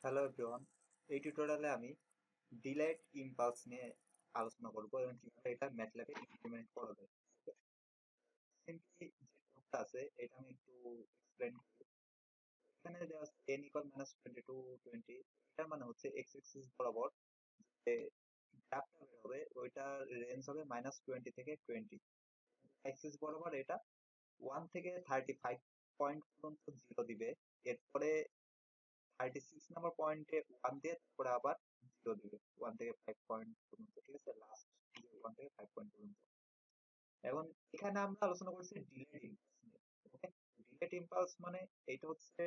Hello everyone, এই টিউটোরিয়ালে আমি ডিলাইট ইম্পালস নিয়ে আলোচনা করব এবং কিভাবে এটা ম্যাটল্যাবে ইমপ্লিমেন্ট করা যায়। সিম্পলি যে কোডটা আছে এটা আমি একটু এক্সপ্লেন করি। এখানে দেওয়া আছে n ইকুয়াল মাইনাস 22 20, এটা মানে হচ্ছে এক্স এক্সিস বরাবর যে গ্রাফটা বের হবে ওইটার রেঞ্জ হবে -20 থেকে 20। এক্সিস বরাবর এটা 1 থেকে 35 পয়েন্ট পর্যন্ত জিরো দিবে, এরপরে 36 নম্বর পয়েন্টে 1 দিয়ে তারপরে আবার 0 দিবে 1 থেকে 5 পয়েন্ট পর্যন্ত, ঠিক আছে? লাস্ট 1 থেকে 5 পয়েন্ট পর্যন্ত। এখন এখানে আমরা আলোচনা করছি ডিলেড ইম্পালস নিয়ে। ওকে, ডিলেড ইম্পালস মানে এইটা হচ্ছে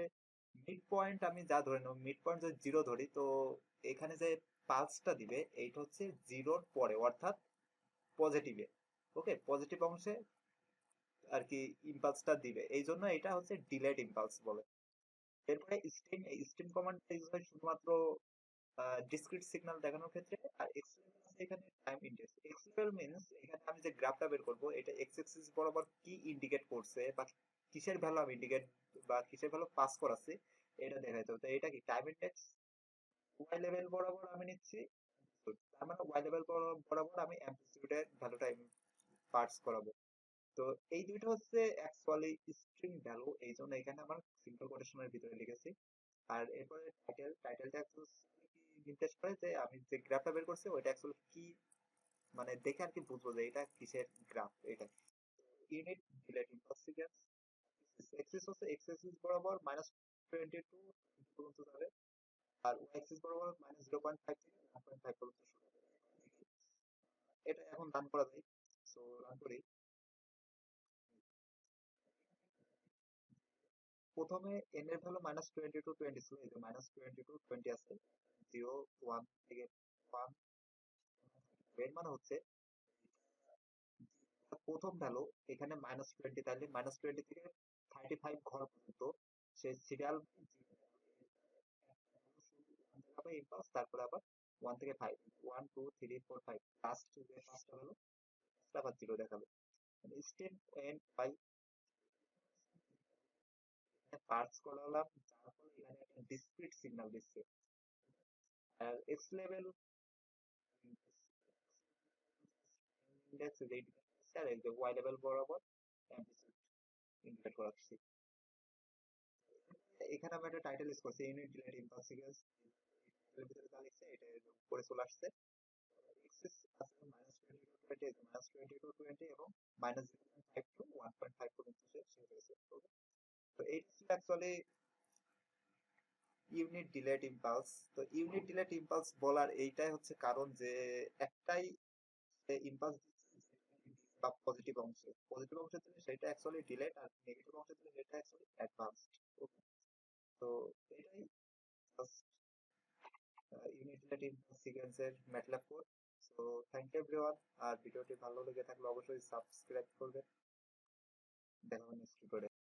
মিড পয়েন্ট, আমি যা ধরে নেব মিড পয়েন্ট যদি 0 ধরি, তো এখানে যে পালসটা দিবে এইটা হচ্ছে 0-র পরে, অর্থাৎ পজিটিভে। ওকে, পজিটিভ অংশে আর কি ইম্পালসটা দিবে, এই জন্য এটা হচ্ছে ডিলেড ইম্পালস বলে। এরপরে স্টিম, এই স্টিম কমান্ডটা ইউজ হয় শুধুমাত্র ডিসক্রিট সিগন্যাল দেখানোর ক্ষেত্রে। আর এক্স লেভেল আছে এখানে time index. X level means এখানে আমি যে গ্রাফটা বের করব এটা এক্স এক্সিস বরাবর কি ইন্ডিকেট করছে বা কিসের ভ্যালু আমি ইন্ডিকেট বা কিসের ভ্যালু পাস করাচ্ছি এটা দেখাইতে হবে। তো এটা কি টাইম ইন্ডেক্স ওয়াই লেভেল বরাবর আমি নিচ্ছি, তার মানে ওয়াই লেভেল বরাবর আমি অ্যামপ্লিটিউডের ভ্যালুটা পাস করাবো। তো এই দুইটা হচ্ছে অ্যাকচুয়ালি স্ট্রিং ভ্যালু, এই জন্য এখানে আমার সিম্পল কোটেশনের ভিতরে লিখেছি। আর এরপরে টাইটেলটা অ্যাকচুয়ালি কি নির্দেশ করে যে আমি যে গ্রাফটা বের করছি ওইটা অ্যাকচুয়ালি কি, মানে দেখে আর কি বুঝবো যে এটা কিসের গ্রাফ। এটা ইউনিট ডিলেট ইম্পালস এক্সিস হচ্ছে এক্স এক্সিস বরাবর -22 পর্যন্ত যাবে, আর ওয়াই এক্সিস বরাবর -0.5 থেকে 1.5 পর্যন্ত শুরু হবে। এটা এখন রান করা যায়, সো রান করি। প্রথমে n এর ভ্যালু -22 ছিল, এই যে -22 20 আছে, 0 1 থেকে 1। এর মানে হচ্ছে প্রথম ভ্যালু এখানে -20, তাহলে -20 থেকে 35 ঘর পর্যন্ত সে সিরিয়াল ইম্পালস, তারপরে আবার 1 থেকে 5, 1 2 3 4 5, লাস্ট যে পাঁচটা ভ্যালু আবার 0 দেখাবে। স্টেপ এন্ড বাই পার্স করালাম, যার ফলে এখানে একটা ডিসক্রিট সিগন্যাল দিচ্ছে। আর এক্স লেভেল ইন্ডেক্স রেড আর এই যে ওয়াই লেভেল বরাবর অ্যাম্পলিটিউড ইন্ডিকেট করাচ্ছি। এখানে আমি একটা টাইটেল ইউজ করছি, ইউনিট ডিলেট ইম্পালস সিকোয়েন্স। এর ভিতরে যা লিখছে এটা এর উপরে চলে আসছে। এক্সিস আছে -20 to 20 এবং -0.5 to 1.5 পর্যন্ত শেষ হয়েছে। তো এই ছিল অ্যাকচুয়ালি ইউনিট ডিলেট ইম্পালস। তো ইউনিট ডিলেট ইম্পালস বলার এইটাই হচ্ছে কারণ যে একটাই ইম্পালস বা পজিটিভ অংশের জন্য সেটা অ্যাকচুয়ালি ডিলেট, আর নেগেটিভ অংশের জন্য সেটা অ্যাকচুয়ালি অ্যাডভান্সড। ওকে, তো এটাই জাস্ট ইউনিট ডিলেট ইম্পালস সিকোয়েন্সের MATLAB code. So thank you everyone, আর ভিডিওটি ভালো লেগে থাকলে অবশ্যই সাবস্ক্রাইব করবেন। দেখা হবে নেক্সট ভিডিওতে।